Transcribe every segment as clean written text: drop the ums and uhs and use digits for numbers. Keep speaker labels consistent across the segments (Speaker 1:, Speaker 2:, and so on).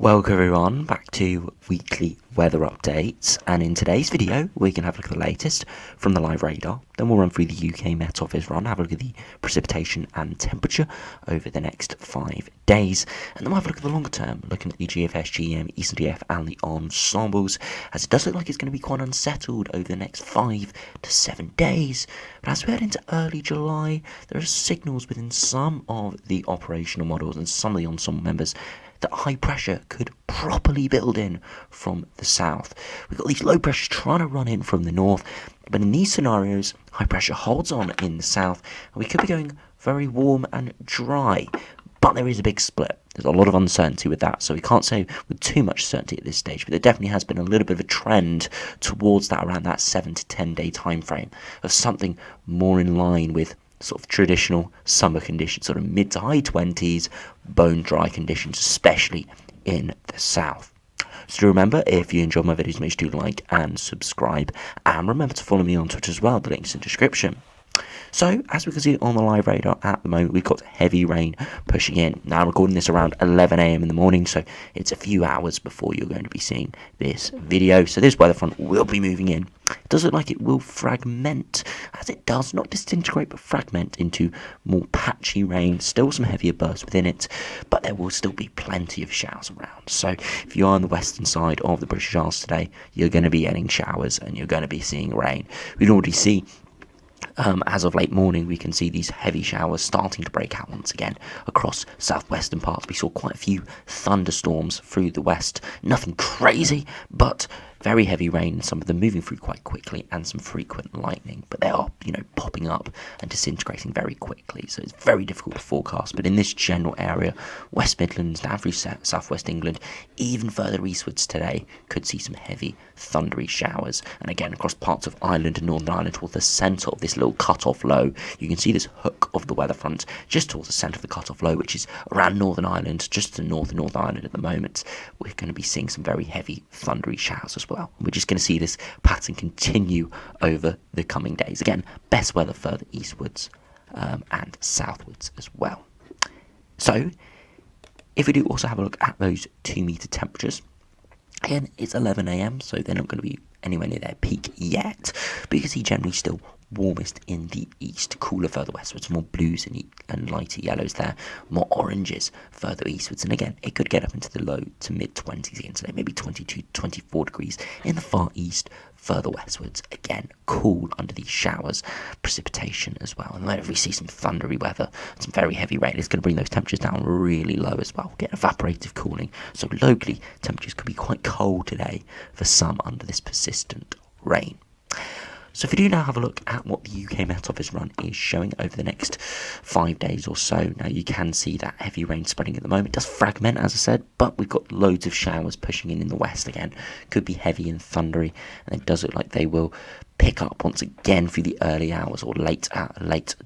Speaker 1: Welcome everyone back to weekly weather updates, and in today's video we can have a look at the latest from the live radar. Then we'll run through the UKMO Operational Run, have a look at the precipitation and temperature over the next 5 days, and then we'll have a look at the longer term, looking at the GFS, ECMWF and the Ensembles, as it does look like it's going to be quite unsettled over the next 5 to 7 days. But as we head into early July, there are signals within some of the operational models and some of the ensemble members that high pressure could properly build in from the south. We've got these low pressures trying to run in from the north, but in these scenarios, high pressure holds on in the south, and we could be going very warm and dry. But there is a big split. There's a lot of uncertainty with that, so we can't say with too much certainty at this stage, but there definitely has been a little bit of a trend towards that, around that 7 to 10 day time frame of something more in line with sort of traditional summer conditions, sort of mid to high 20s, bone dry conditions, especially in the south. So do remember, if you enjoy my videos, make sure to like and subscribe, and remember to follow me on Twitter as well, the link's in the description. So, as we can see on the live radar at the moment, we've got heavy rain pushing in. Now, I'm recording this around 11 AM in the morning, so it's a few hours before you're going to be seeing this video. So this weather front will be moving in. It does look like it will fragment, as it does, not disintegrate, but fragment into more patchy rain. Still some heavier bursts within it, but there will still be plenty of showers around. So if you are on the western side of the British Isles today, you're going to be getting showers and you're going to be seeing rain. We can already see as of late morning, we can see these heavy showers starting to break out once again across southwestern parts. We saw quite a few thunderstorms through the west. Nothing crazy, but very heavy rain, some of them moving through quite quickly, and some frequent lightning. But they are, popping up and disintegrating very quickly, so it's very difficult to forecast. But in this general area, West Midlands, down through southwest England, even further eastwards today, could see some heavy thundery showers. And again, across parts of Ireland and Northern Ireland, towards the centre of this little cut-off low, you can see this hook of the weather front just towards the centre of the cut-off low, which is around Northern Ireland, just to the north of Northern Ireland at the moment. We're going to be seeing some very heavy thundery showers as well. We're just going to see this pattern continue over the coming days. Again, best weather further eastwards and southwards as well. So, if we do also have a look at those 2 metre temperatures, again, it's 11 AM, so they're not going to be anywhere near their peak yet, but you can see generally still warmest in the east, cooler further westwards, more blues and lighter yellows there, more oranges further eastwards, and again, it could get up into the low to mid 20s again today, maybe 22 to 24 degrees in the far east, further westwards, again, cool under these showers, precipitation as well, and whenever we see some thundery weather, some very heavy rain, it's going to bring those temperatures down really low as well, get evaporative cooling, so locally, temperatures could be quite cold today for some under this persistent rain. So if we do now have a look at what the UKMO Operational Run is showing over the next 5 days or so, now you can see that heavy rain spreading at the moment. It does fragment, as I said, but we've got loads of showers pushing in the west again. Could be heavy and thundery, and it does look like they will pick up once again through the early hours or late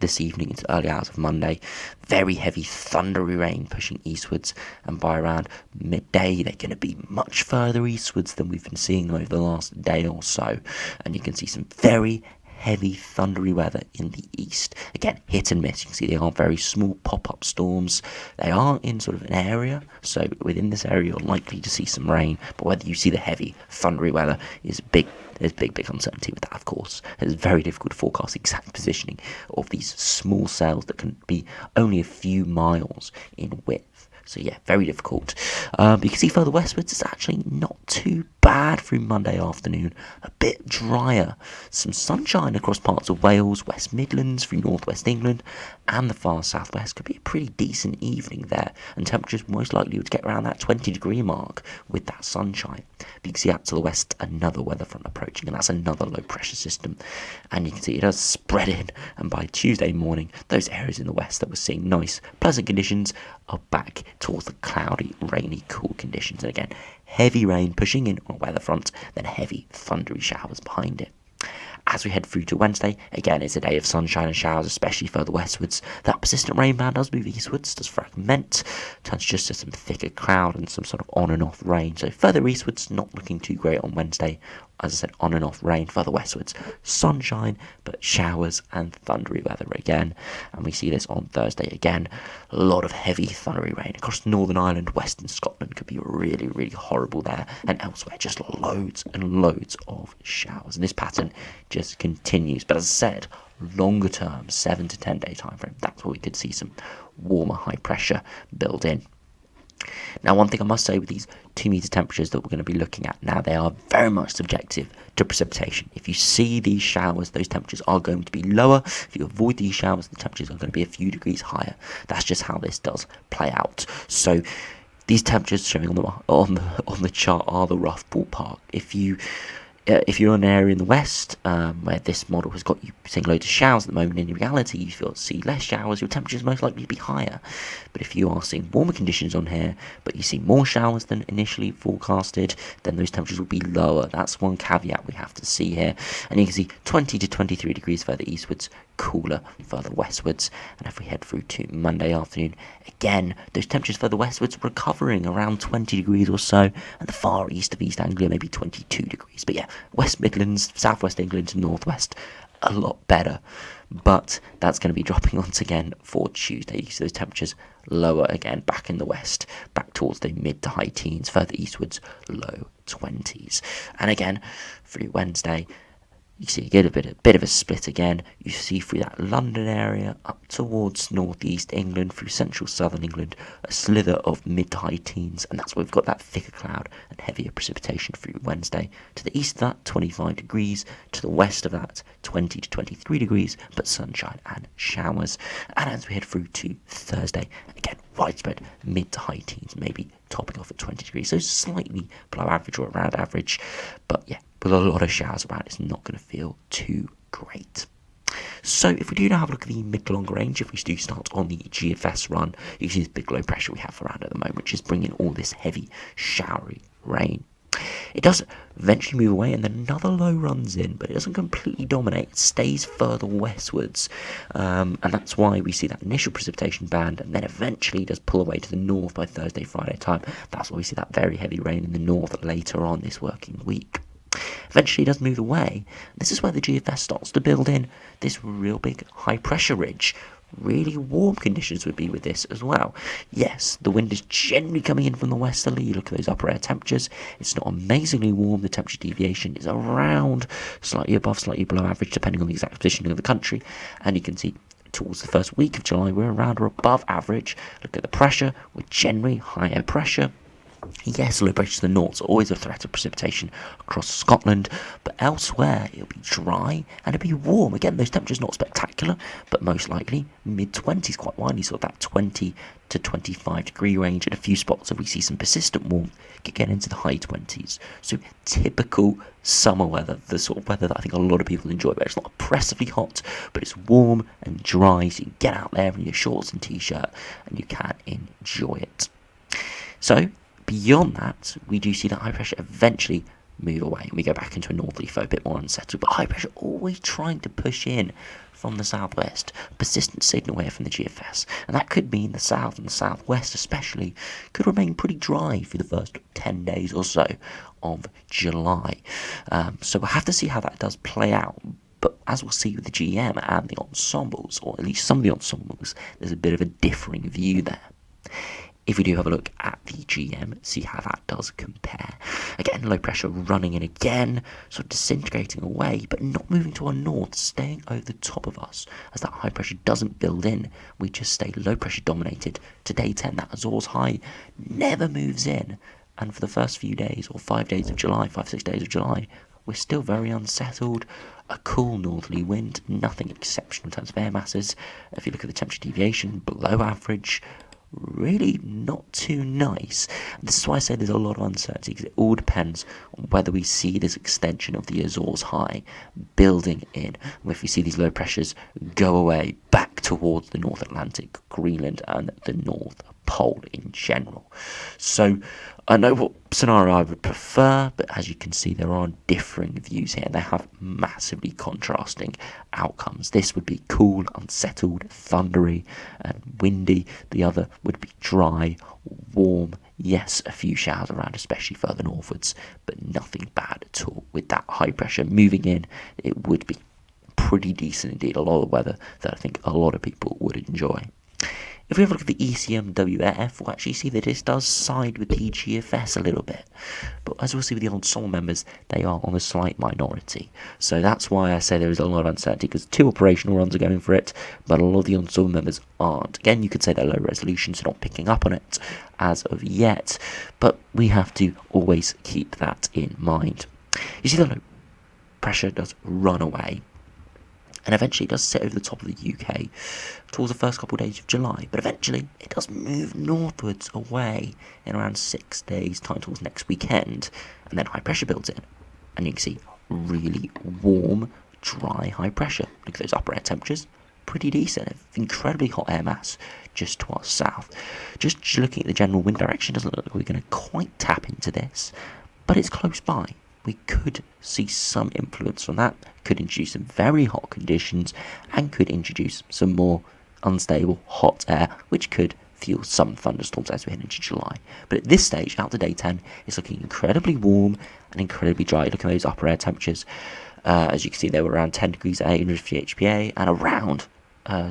Speaker 1: this evening into early hours of Monday. Very heavy thundery rain pushing eastwards, and by around midday they're going to be much further eastwards than we've been seeing over the last day or so, and you can see some very heavy thundery weather in the east. Again, hit and miss. You can see they are very small pop-up storms. They are in sort of an area, so within this area you're likely to see some rain, but whether you see the heavy thundery weather is big. There's big uncertainty with that, of course. It's very difficult to forecast the exact positioning of these small cells that can be only a few miles in width. So yeah, very difficult. But you can see further westwards, it's actually not too bad through Monday afternoon. A bit drier. Some sunshine across parts of Wales, West Midlands, through northwest England, and the far southwest. Could be a pretty decent evening there, and temperatures most likely would get around that 20-degree mark with that sunshine. But you can see out to the west another weather front approaching, and that's another low pressure system. And you can see it does spread in, and by Tuesday morning, those areas in the west that were seeing nice, pleasant conditions are back towards the cloudy, rainy, cool conditions. And again, heavy rain pushing in on weather front, then heavy thundery showers behind it. As we head through to Wednesday, again, it's a day of sunshine and showers, especially further westwards. That persistent rain band does move eastwards, does fragment, turns just to some thicker cloud and some sort of on and off rain. So further eastwards, not looking too great on Wednesday as I said, on and off rain further westwards, sunshine, but showers and thundery weather again. And we see this on Thursday again. A lot of heavy thundery rain across Northern Ireland, Western Scotland could be really, really horrible there. And elsewhere, just loads and loads of showers. And this pattern just continues. But as I said, longer term, 7 to 10 day time frame, that's where we could see some warmer high pressure build in. Now, one thing I must say with these 2 meter temperatures that we're going to be looking at now, they are very much subjective to precipitation. If you see these showers, those temperatures are going to be lower. If you avoid these showers, the temperatures are going to be a few degrees higher. That's just how this does play out. So these temperatures showing on the chart are the rough ballpark. If you're in an area in the west where this model has got you seeing loads of showers at the moment, in reality you see less showers, your temperature is most likely to be higher. But if you are seeing warmer conditions on here, but you see more showers than initially forecasted, then those temperatures will be lower. That's one caveat we have to see here. And you can see 20 to 23 degrees further eastwards, cooler further westwards. And if we head through to Monday afternoon, again, those temperatures further westwards recovering around 20 degrees or so, and the far east of East Anglia maybe 22 degrees. But yeah, West Midlands, Southwest England to Northwest, a lot better. But that's going to be dropping once again for Tuesday. So those temperatures lower again, back in the west, back towards the mid to high teens, further eastwards, low 20s. And again, through Wednesday, you see a bit of a split again. You see through that London area up towards northeast England, through central southern England, a slither of mid to high teens, and that's where we've got that thicker cloud and heavier precipitation through Wednesday. To the east of that, 25 degrees. To the west of that, 20 to 23 degrees, but sunshine and showers. And as we head through to Thursday, again, widespread mid to high teens, maybe topping off at 20 degrees, so slightly below average or around average. But yeah, with a lot of showers around, it's not going to feel too great. So if we do now have a look at the mid to longer range, if we do start on the GFS run, you can see this big low pressure we have around at the moment, which is bringing all this heavy showery rain. It does eventually move away and then another low runs in, but it doesn't completely dominate. It stays further westwards, and that's why we see that initial precipitation band and then eventually does pull away to the north by Thursday, Friday time. That's why we see that very heavy rain in the north later on this working week. Eventually it does move away. This is where the GFS starts to build in this real big high pressure ridge. Really warm conditions would be with this as well. Yes, the wind is generally coming in from the westerly. You look at those upper air temperatures, it's not amazingly warm. The temperature deviation is around slightly above, slightly below average, depending on the exact positioning of the country. And you can see towards the first week of July, we're around or above average. Look at the pressure, we're generally higher pressure. Yes, low pressure to the north, so always a threat of precipitation across Scotland, but elsewhere it'll be dry and it'll be warm. Again, those temperatures not spectacular, but most likely mid-20s, quite widely, sort of that 20 to 25 degree range. In a few spots, if we see some persistent warmth, could get into the high 20s. So typical summer weather, the sort of weather that I think a lot of people enjoy, but it's not oppressively hot, but it's warm and dry, so you can get out there in your shorts and t-shirt and you can enjoy it. So beyond that, we do see that high pressure eventually move away and we go back into a northerly flow, a bit more unsettled, but high pressure always trying to push in from the southwest. Persistent signal here from the GFS, and that could mean the south and the southwest especially could remain pretty dry for the first 10 days or so of July. So we'll have to see how that does play out. But as we'll see with the GM and the ensembles, or at least some of the ensembles, there's a bit of a differing view there. If we do have a look at the GM, see how that does compare. Again, low pressure running in again, sort of disintegrating away, but not moving to our north, staying over the top of us. As that high pressure doesn't build in, we just stay low pressure dominated to day 10. That Azores high never moves in. And for the first few days, or 5 days of July, 5-6 days of July, we're still very unsettled. A cool northerly wind, nothing exceptional in terms of air masses. If you look at the temperature deviation, below average, really not too nice. And this is why I say there's a lot of uncertainty, because it all depends on whether we see this extension of the Azores high building in, and if we see these low pressures go away back back towards the North Atlantic, Greenland, and the North Pole in general. So I know what scenario I would prefer, but as you can see, there are differing views here. They have massively contrasting outcomes. This would be cool, unsettled, thundery, and windy. The other would be dry, warm. Yes, a few showers around, especially further northwards, but nothing bad at all. With that high pressure moving in, it would be pretty decent indeed. A lot of weather that I think a lot of people would enjoy. If we have a look at the ECMWF, we'll actually see that this does side with the GFS a little bit. But as we'll see with the ensemble members, they are on a slight minority. So that's why I say there is a lot of uncertainty, because 2 operational runs are going for it, but a lot of the ensemble members aren't. Again, you could say they're low resolution, so not picking up on it as of yet, but we have to always keep that in mind. You see the low pressure does run away, and eventually it does sit over the top of the UK towards the first couple of days of July, but eventually it does move northwards away in around 6 days time towards next weekend, and then high pressure builds in, and you can see really warm, dry high pressure. Look at those upper air temperatures, pretty decent, incredibly hot air mass just to our south. Just looking at the general wind direction, doesn't look like we're going to quite tap into this, but it's close by. We could see some influence from that, could introduce some very hot conditions, and could introduce some more unstable hot air, which could fuel some thunderstorms as we head into July. But at this stage, out to day 10, it's looking incredibly warm and incredibly dry. Look at those upper air temperatures. As you can see, they were around 10 degrees at 850 HPA and around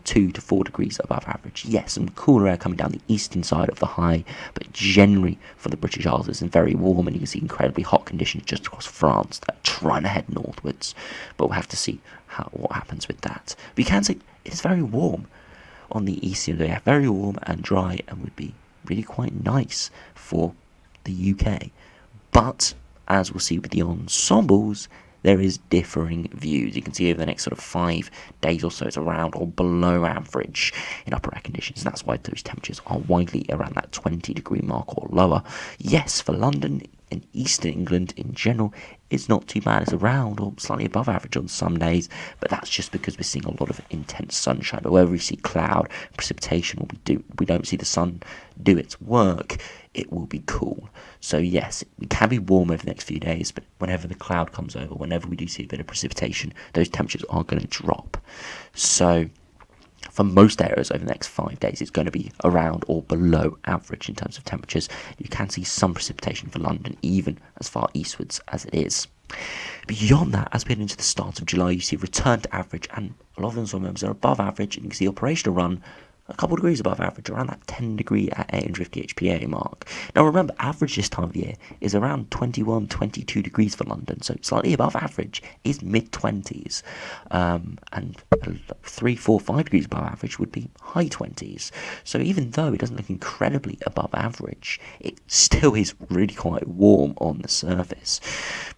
Speaker 1: 2 to 4 degrees above average. Yes, some cooler air coming down the eastern side of the high, but generally for the British Isles it's very warm, and you can see incredibly hot conditions just across France that are trying to head northwards. But we'll have to see what happens with that. But you can see it's very warm on the ECMWF, very warm and dry, and would be really quite nice for the UK. But as we'll see with the ensembles, there is differing views. You can see over the next sort of 5 days or so, it's around or below average in upper air conditions. And that's why those temperatures are widely around that 20-degree mark or lower. Yes, for London and eastern England in general, it's not too bad. It's around or slightly above average on some days, but that's just because we're seeing a lot of intense sunshine. But wherever we see cloud, precipitation, or we don't see the sun do its work, it will be cool. So yes, it can be warm over the next few days, but whenever the cloud comes over, whenever we do see a bit of precipitation, those temperatures are going to drop. So for most areas over the next 5 days, it's going to be around or below average in terms of temperatures. You can see some precipitation for London, even as far eastwards as it is. Beyond that, as we head into the start of July, you see a return to average, and a lot of those members are above average, and you can see operational run a couple of degrees above average, around that 10 degree at 850 HPA mark. Now remember, average this time of year is around 21, 22 degrees for London, so slightly above average is mid-20s, and 3, 4, 5 degrees above average would be high 20s. So even though it doesn't look incredibly above average, it still is really quite warm on the surface.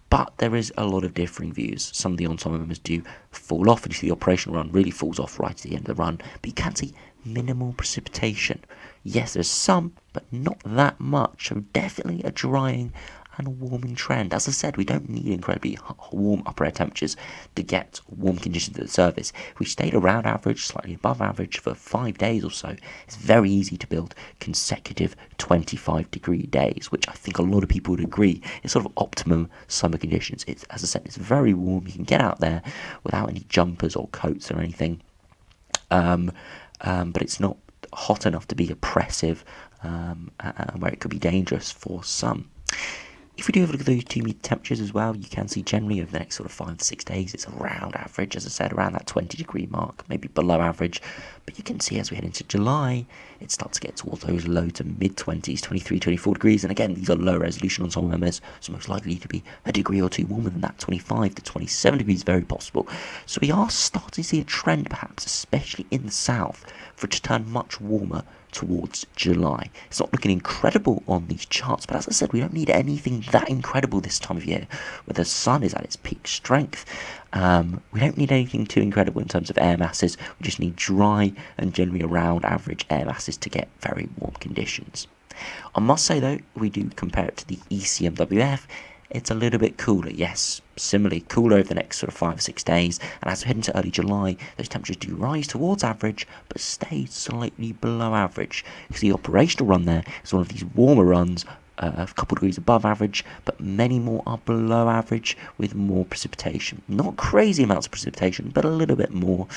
Speaker 1: But there is a lot of differing views. Some of the ensemble members do fall off, and you see the operational run really falls off right at the end of the run, but you can see minimal precipitation. Yes, there's some, but not that much, so definitely a drying and a warming trend. As I said, we don't need incredibly warm upper air temperatures to get warm conditions at the surface. We stayed around average, slightly above average for 5 days or so. It's very easy to build consecutive 25-degree days, which I think a lot of people would agree is sort of optimum summer conditions. It's, as I said, it's very warm. You can get out there without any jumpers or coats or anything. But it's not hot enough to be oppressive, where it could be dangerous for some. If we do have a look at those 2 meter temperatures as well, you can see generally over the next sort of 5 to 6 days, it's around average, as I said, around that 20-degree mark, maybe below average. But you can see as we head into July, it starts to get towards those low to mid-20s, 23, 24 degrees. And again, these are low resolution ensemble members, so most likely to be a degree or two warmer than that. 25 to 27 degrees very possible. So we are starting to see a trend, perhaps, especially in the south, for it to turn much warmer towards July. It's not looking incredible on these charts, but as I said, we don't need anything that incredible this time of year, where the sun is at its peak strength. We don't need anything too incredible in terms of air masses. We just need dry and generally around average air masses to get very warm conditions. I must say though, we do compare it to the ECMWF. it's a little bit cooler. Yes, similarly cooler over the next sort of 5 or 6 days, and as we head into early July, those temperatures do rise towards average, but stay slightly below average. Because the operational run there is one of these warmer runs, a couple degrees above average, but many more are below average with more precipitation. Not crazy amounts of precipitation, but a little bit more.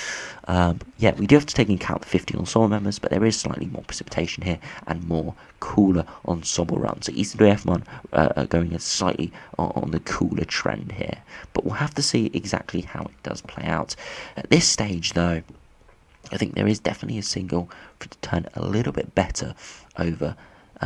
Speaker 1: Yeah, we do have to take into account the 50 ensemble members, but there is slightly more precipitation here and more cooler ensemble runs. So ECMWF Run going slightly on the cooler trend here, but we'll have to see exactly how it does play out. At this stage, though, I think there is definitely a signal for it to turn a little bit better over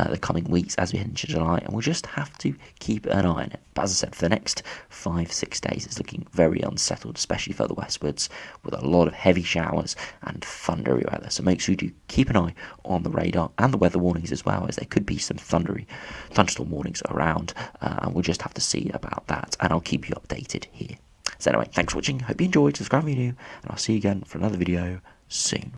Speaker 1: the coming weeks as we head into July, and we'll just have to keep an eye on it. But as I said, for the next 5-6 days, it's looking very unsettled, especially further westwards, with a lot of heavy showers and thundery weather. So make sure you do keep an eye on the radar and the weather warnings as well, as there could be some thunderstorm warnings around, and we'll just have to see about that, and I'll keep you updated here. So anyway, thanks for watching, hope you enjoyed, subscribe if you're new, and I'll see you again for another video soon.